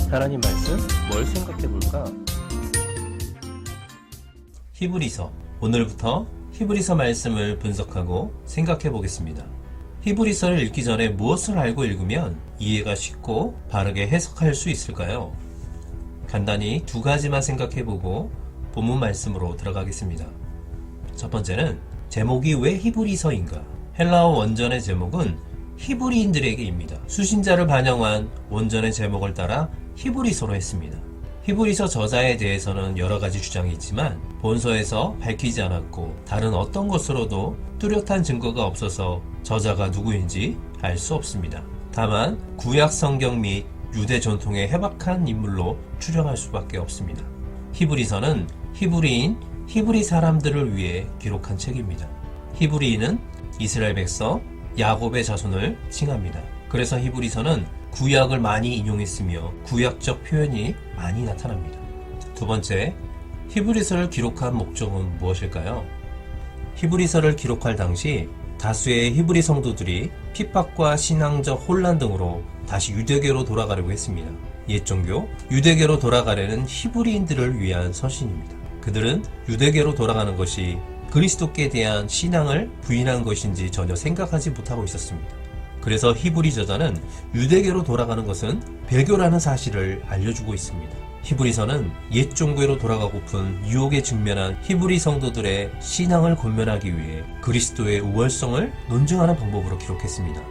하나님 말씀 뭘 생각해 볼까? 히브리서, 오늘부터 히브리서 말씀을 분석하고 생각해 보겠습니다. 히브리서를 읽기 전에 무엇을 알고 읽으면 이해가 쉽고 바르게 해석할 수 있을까요? 간단히 두 가지만 생각해 보고 본문 말씀으로 들어가겠습니다. 첫 번째는 제목이 왜 히브리서인가? 헬라어 원전의 제목은 히브리인들에게입니다. 수신자를 반영한 원전의 제목을 따라 히브리서로 했습니다. 히브리서 저자에 대해서는 여러 가지 주장이 있지만 본서에서 밝히지 않았고 다른 어떤 것으로도 뚜렷한 증거가 없어서 저자가 누구인지 알 수 없습니다. 다만 구약 성경 및 유대 전통에 해박한 인물로 추정할 수밖에 없습니다. 히브리서는 히브리인, 히브리 사람들을 위해 기록한 책입니다. 히브리인은 이스라엘 백성, 야곱의 자손을 칭합니다. 그래서 히브리서는 구약을 많이 인용했으며 구약적 표현이 많이 나타납니다. 두 번째, 히브리서를 기록한 목적은 무엇일까요? 히브리서를 기록할 당시 다수의 히브리 성도들이 핍박과 신앙적 혼란 등으로 다시 유대교로 돌아가려고 했습니다. 옛 종교, 유대교로 돌아가려는 히브리인들을 위한 서신입니다. 그들은 유대교로 돌아가는 것이 그리스도께 대한 신앙을 부인한 것인지 전혀 생각하지 못하고 있었습니다. 그래서 히브리 저자는 유대교로 돌아가는 것은 배교라는 사실을 알려주고 있습니다. 히브리서는 옛 종교로 돌아가고픈 유혹에 직면한 히브리 성도들의 신앙을 권면하기 위해 그리스도의 우월성을 논증하는 방법으로 기록했습니다.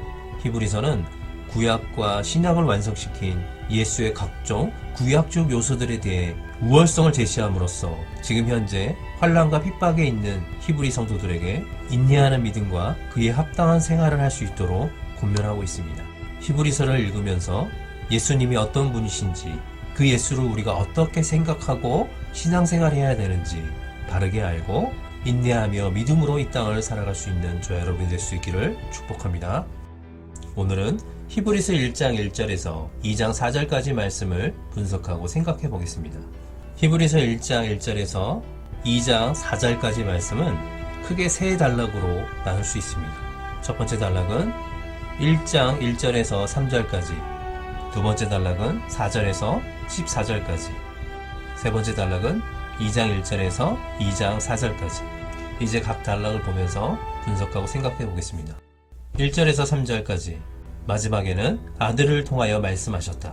히브리서는 구약과 신약을 완성시킨 예수의 각종 구약적 요소들에 대해 우월성을 제시함으로써 지금 현재 환난과 핍박에 있는 히브리 성도들에게 인내하는 믿음과 그에 합당한 생활을 할 수 있도록 권면하고 있습니다. 히브리서를 읽으면서 예수님이 어떤 분이신지, 그 예수를 우리가 어떻게 생각하고 신앙생활해야 되는지 바르게 알고 인내하며 믿음으로 이 땅을 살아갈 수 있는 저와 여러분이 될 수 있기를 축복합니다. 오늘은 히브리서 1장 1절에서 2장 4절까지 말씀을 분석하고 생각해 보겠습니다. 히브리서 1장 1절에서 2장 4절까지 말씀은 크게 세 단락으로 나눌 수 있습니다. 첫 번째 단락은 1장 1절에서 3절까지, 두 번째 단락은 4절에서 14절까지, 세 번째 단락은 2장 1절에서 2장 4절까지. 이제 각 단락을 보면서 분석하고 생각해 보겠습니다. 1절에서 3절까지, 마지막에는 아들을 통하여 말씀하셨다.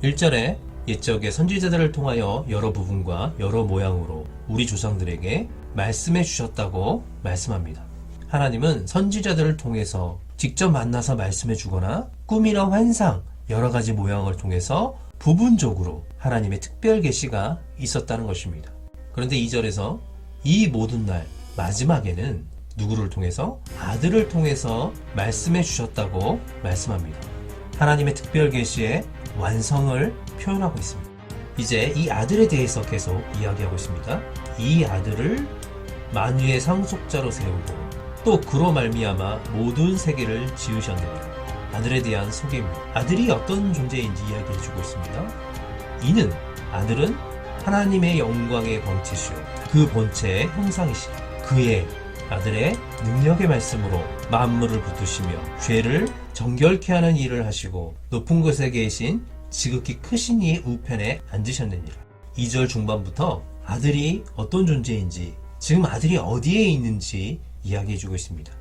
1절에 옛적의 선지자들을 통하여 여러 부분과 여러 모양으로 우리 조상들에게 말씀해 주셨다고 말씀합니다. 하나님은 선지자들을 통해서 직접 만나서 말씀해 주거나 꿈이나 환상, 여러 가지 모양을 통해서 부분적으로 하나님의 특별 계시가 있었다는 것입니다. 그런데 2절에서 이 모든 날 마지막에는 누구를 통해서? 아들을 통해서 말씀해 주셨다고 말씀합니다. 하나님의 특별 계시의 완성을 표현하고 있습니다. 이제 이 아들에 대해서 계속 이야기하고 있습니다. 이 아들을 만유의 상속자로 세우고 또 그로 말미암아 모든 세계를 지으셨느니라. 아들에 대한 소개입니다. 아들이 어떤 존재인지 이야기해주고 있습니다. 이는 아들은 하나님의 영광의 광채시요 그 본체의 형상이시라. 그의 아들의 능력의 말씀으로 만물을 붙드시며 죄를 정결케 하는 일을 하시고 높은 곳에 계신 지극히 크신 이의 우편에 앉으셨느니라. 2절 중반부터 아들이 어떤 존재인지, 지금 아들이 어디에 있는지 이야기해주고 있습니다.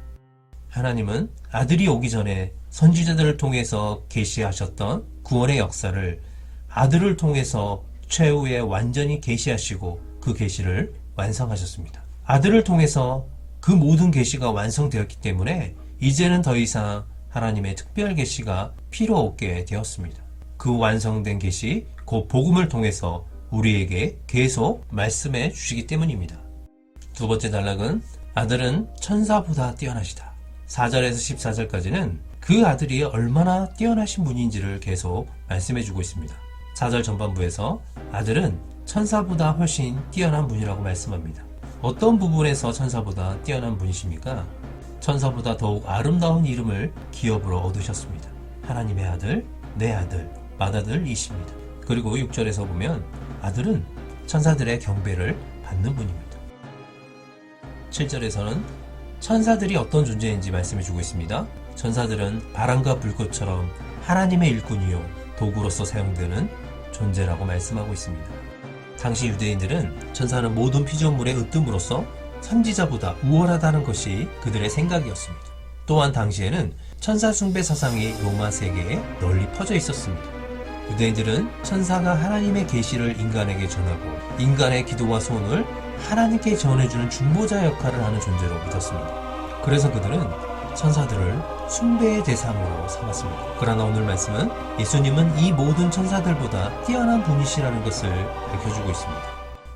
하나님은 아들이 오기 전에 선지자들을 통해서 계시하셨던 구원의 역사를 아들을 통해서 최후에 완전히 계시하시고 그 계시를 완성하셨습니다. 아들을 통해서 그 모든 계시가 완성되었기 때문에 이제는 더 이상 하나님의 특별 계시가 필요 없게 되었습니다. 그 완성된 계시, 그 복음을 통해서 우리에게 계속 말씀해 주시기 때문입니다. 두 번째 단락은 아들은 천사보다 뛰어나시다. 4절에서 14절까지는 그 아들이 얼마나 뛰어나신 분인지를 계속 말씀해 주고 있습니다. 4절 전반부에서 아들은 천사보다 훨씬 뛰어난 분이라고 말씀합니다. 어떤 부분에서 천사보다 뛰어난 분이십니까? 천사보다 더욱 아름다운 이름을 기업으로 얻으셨습니다. 하나님의 아들, 내 아들, 맏아들이십니다. 그리고 6절에서 보면 아들은 천사들의 경배를 받는 분입니다. 7절에서는 천사들이 어떤 존재인지 말씀해 주고 있습니다. 천사들은 바람과 불꽃처럼 하나님의 일꾼이요 도구로서 사용되는 존재라고 말씀하고 있습니다. 당시 유대인들은 천사는 모든 피조물의 으뜸으로서 선지자보다 우월하다는 것이 그들의 생각이었습니다. 또한 당시에는 천사 숭배 사상이 로마 세계에 널리 퍼져 있었습니다. 유대인들은 천사가 하나님의 계시를 인간에게 전하고 인간의 기도와 소원을 하나님께 전해주는 중보자 역할을 하는 존재로 믿었습니다. 그래서 그들은 천사들을 숭배의 대상으로 삼았습니다. 그러나 오늘 말씀은 예수님은 이 모든 천사들보다 뛰어난 분이시라는 것을 밝혀주고 있습니다.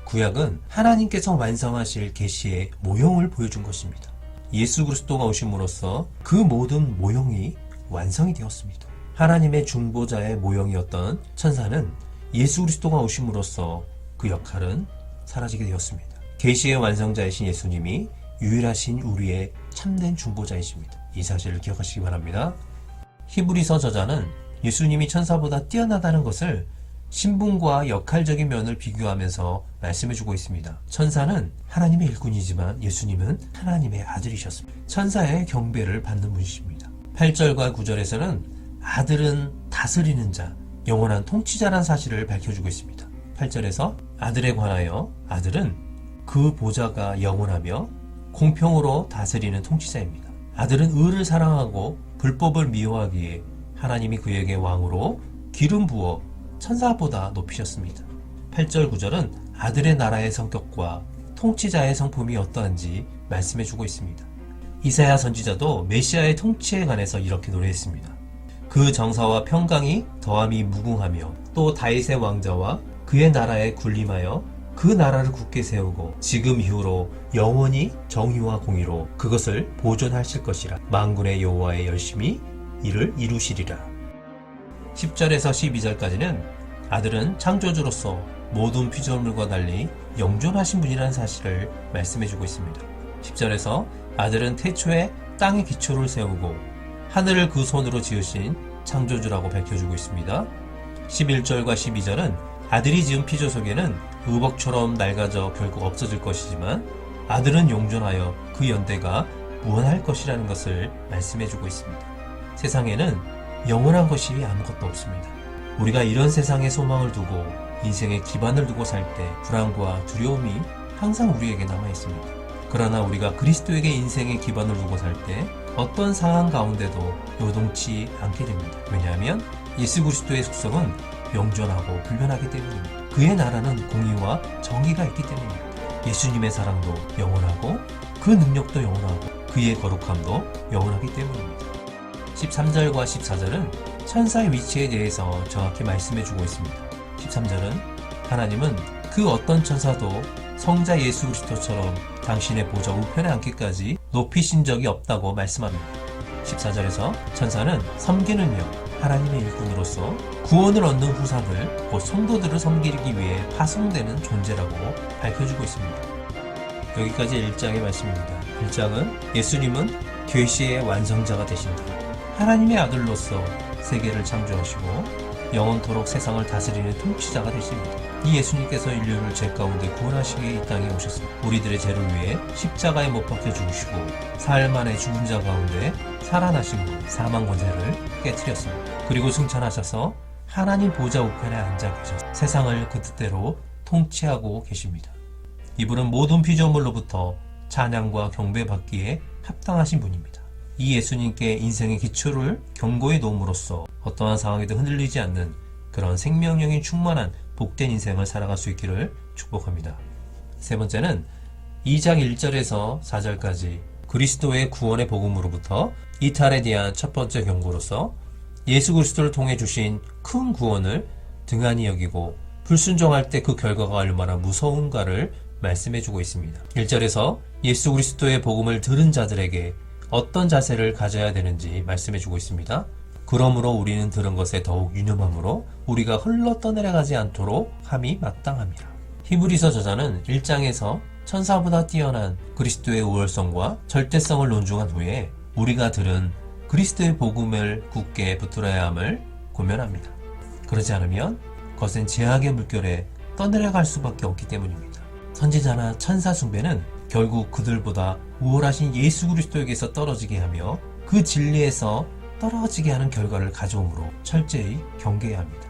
구약은 하나님께서 완성하실 계시의 모형을 보여준 것입니다. 예수 그리스도가 오심으로써 그 모든 모형이 완성이 되었습니다. 하나님의 중보자의 모형이었던 천사는 예수 그리스도가 오심으로써 그 역할은 사라지게 되었습니다. 계시의 완성자이신 예수님이 유일하신 우리의 참된 중보자이십니다. 이 사실을 기억하시기 바랍니다. 히브리서 저자는 예수님이 천사보다 뛰어나다는 것을 신분과 역할적인 면을 비교하면서 말씀해주고 있습니다. 천사는 하나님의 일꾼이지만 예수님은 하나님의 아들이셨습니다. 천사의 경배를 받는 분이십니다. 8절과 9절에서는 아들은 다스리는 자, 영원한 통치자란 사실을 밝혀주고 있습니다. 8절에서 아들에 관하여 아들은 그 보좌가 영원하며 공평으로 다스리는 통치자입니다. 아들은 의를 사랑하고 불법을 미워하기에 하나님이 그에게 왕으로 기름 부어 천사보다 높이셨습니다. 8절 9절은 아들의 나라의 성격과 통치자의 성품이 어떠한지 말씀해주고 있습니다. 이사야 선지자도 메시아의 통치에 관해서 이렇게 노래했습니다. 그 정사와 평강이 더함이 무궁하며 또 다윗의 왕자와 그의 나라에 군림하여 그 나라를 굳게 세우고 지금 이후로 영원히 정의와 공의로 그것을 보존하실 것이라. 만군의 여호와의 열심히 이를 이루시리라. 10절에서 12절까지는 아들은 창조주로서 모든 피조물과 달리 영존하신 분이라는 사실을 말씀해주고 있습니다. 10절에서 아들은 태초에 땅의 기초를 세우고 하늘을 그 손으로 지으신 창조주라고 밝혀주고 있습니다. 11절과 12절은 아들이 지은 피조 속에는 의복처럼 낡아져 결국 없어질 것이지만 아들은 용존하여 그 연대가 무한할 것이라는 것을 말씀해주고 있습니다. 세상에는 영원한 것이 아무것도 없습니다. 우리가 이런 세상에 소망을 두고 인생의 기반을 두고 살 때 불안과 두려움이 항상 우리에게 남아 있습니다. 그러나 우리가 그리스도에게 인생의 기반을 두고 살 때 어떤 상황 가운데도 요동치 않게 됩니다. 왜냐하면 예수 그리스도의 속성은 영존하고 불변하기 때문입니다. 그의 나라는 공의와 정의가 있기 때문입니다. 예수님의 사랑도 영원하고 그 능력도 영원하고 그의 거룩함도 영원하기 때문입니다. 13절과 14절은 천사의 위치에 대해서 정확히 말씀해주고 있습니다. 13절은 하나님은 그 어떤 천사도 성자 예수 그리스도처럼 당신의 보좌 우편에 앉기까지 높이신 적이 없다고 말씀합니다. 14절에서 천사는 섬기는 영, 하나님의 일꾼으로서 구원을 얻는 후사들, 곧 성도들을 섬기기 위해 파송되는 존재라고 밝혀주고 있습니다. 여기까지 1장의 말씀입니다. 1장은 예수님은 계시의 완성자가 되신다. 하나님의 아들로서 세계를 창조하시고 영원토록 세상을 다스리는 통치자가 되십니다. 이 예수님께서 인류를 죄 가운데 구원하시기에 이 땅에 오셨습니다. 우리들의 죄를 위해 십자가에 못 박혀 죽으시고 사흘 만에 죽은 자 가운데 살아나시고 사망 권세를 깨뜨렸습니다. 그리고 승천하셔서 하나님 보좌 우편에 앉아 계셔서 세상을 그 뜻대로 통치하고 계십니다. 이분은 모든 피조물로부터 찬양과 경배받기에 합당하신 분입니다. 이 예수님께 인생의 기초를 견고히 놓음으로써 어떠한 상황에도 흔들리지 않는 그런 생명력이 충만한 복된 인생을 살아갈 수 있기를 축복합니다. 세 번째는 2장 1절에서 4절까지 그리스도의 구원의 복음으로부터 이탈에 대한 첫 번째 경고로서 예수 그리스도를 통해 주신 큰 구원을 등한히 여기고 불순종할 때 그 결과가 얼마나 무서운가를 말씀해주고 있습니다. 1절에서 예수 그리스도의 복음을 들은 자들에게 어떤 자세를 가져야 되는지 말씀해주고 있습니다. 그러므로 우리는 들은 것에 더욱 유념함으로 우리가 흘러 떠내려가지 않도록 함이 마땅함이라. 히브리서 저자는 1장에서 천사보다 뛰어난 그리스도의 우월성과 절대성을 논중한 후에 우리가 들은 그리스도의 복음을 굳게 붙들어야 함을 고면합니다. 그러지 않으면 거센 제약의 물결에 떠내려갈 수밖에 없기 때문입니다. 선지자나 천사 숭배는 결국 그들보다 우월하신 예수 그리스도에게서 떨어지게 하며 그 진리에서 떨어지게 하는 결과를 가져오므로 철저히 경계해야 합니다.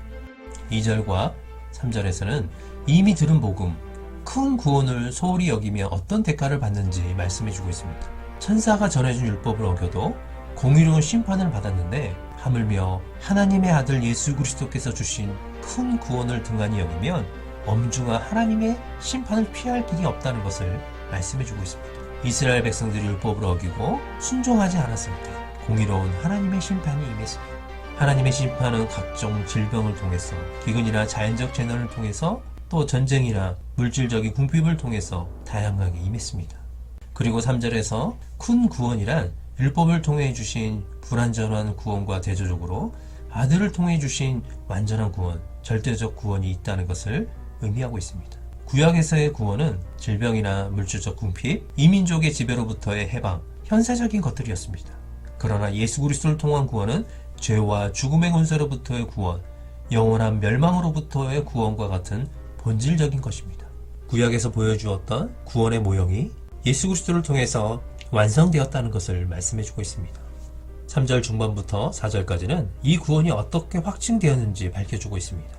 2절과 3절에서는 이미 들은 복음, 큰 구원을 소홀히 여기며 어떤 대가를 받는지 말씀해주고 있습니다. 천사가 전해준 율법을 어겨도 공의로운 심판을 받았는데 하물며 하나님의 아들 예수 그리스도께서 주신 큰 구원을 등한히 여기면 엄중한 하나님의 심판을 피할 길이 없다는 것을 말씀해주고 있습니다. 이스라엘 백성들이 율법을 어기고 순종하지 않았을 때 공의로운 하나님의 심판이 임했습니다. 하나님의 심판은 각종 질병을 통해서, 기근이나 자연적 재난을 통해서, 또 전쟁이나 물질적인 궁핍을 통해서 다양하게 임했습니다. 그리고 3절에서 큰 구원이란 율법을 통해 주신 불완전한 구원과 대조적으로 아들을 통해 주신 완전한 구원, 절대적 구원이 있다는 것을 의미하고 있습니다. 구약에서의 구원은 질병이나 물질적 궁핍, 이민족의 지배로부터의 해방, 현세적인 것들이었습니다. 그러나 예수 그리스도를 통한 구원은 죄와 죽음의 권세로부터의 구원, 영원한 멸망으로부터의 구원과 같은 본질적인 것입니다. 구약에서 보여주었던 구원의 모형이 예수 그리스도를 통해서 완성되었다는 것을 말씀해주고 있습니다. 3절 중반부터 4절까지는 이 구원이 어떻게 확증되었는지 밝혀주고 있습니다.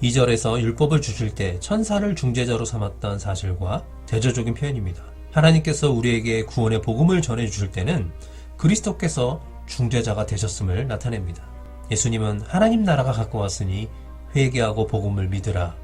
2절에서 율법을 주실 때 천사를 중재자로 삼았던 사실과 대조적인 표현입니다. 하나님께서 우리에게 구원의 복음을 전해주실 때는 그리스도께서 중재자가 되셨음을 나타냅니다. 예수님은 하나님 나라가 가까웠으니 회개하고 복음을 믿으라.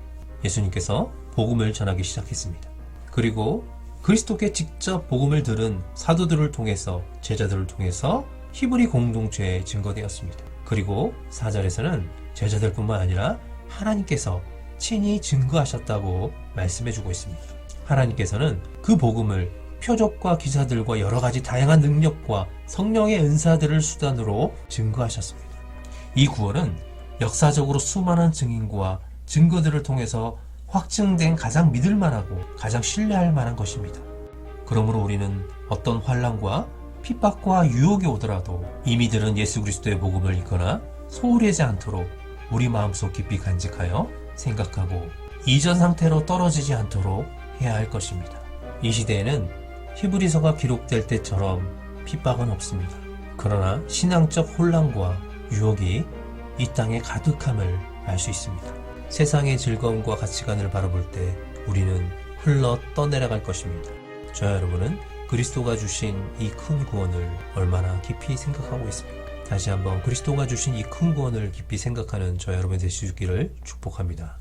예수님께서 복음을 전하기 시작했습니다. 그리고 그리스도께 직접 복음을 들은 사도들을 통해서, 제자들을 통해서 히브리 공동체에 증거되었습니다. 그리고 4절에서는 제자들뿐만 아니라 하나님께서 친히 증거하셨다고 말씀해주고 있습니다. 하나님께서는 그 복음을 표적과 기사들과 여러 가지 다양한 능력과 성령의 은사들을 수단으로 증거하셨습니다. 이 구원은 역사적으로 수많은 증인과 증거들을 통해서 확증된 가장 믿을만하고 가장 신뢰할 만한 것입니다. 그러므로 우리는 어떤 환난과 핍박과 유혹이 오더라도 이미 들은 예수 그리스도의 복음을 읽거나 소홀히 하지 않도록 우리 마음속 깊이 간직하여 생각하고 이전 상태로 떨어지지 않도록 해야 할 것입니다. 이 시대에는 히브리서가 기록될 때처럼 핍박은 없습니다. 그러나 신앙적 혼란과 유혹이 이 땅에 가득함을 알 수 있습니다. 세상의 즐거움과 가치관을 바라볼 때 우리는 흘러 떠내려갈 것입니다. 저와 여러분은 그리스도가 주신 이 큰 구원을 얼마나 깊이 생각하고 있습니까? 다시 한번 그리스도가 주신 이 큰 구원을 깊이 생각하는 저와 여러분 되시기를 축복합니다.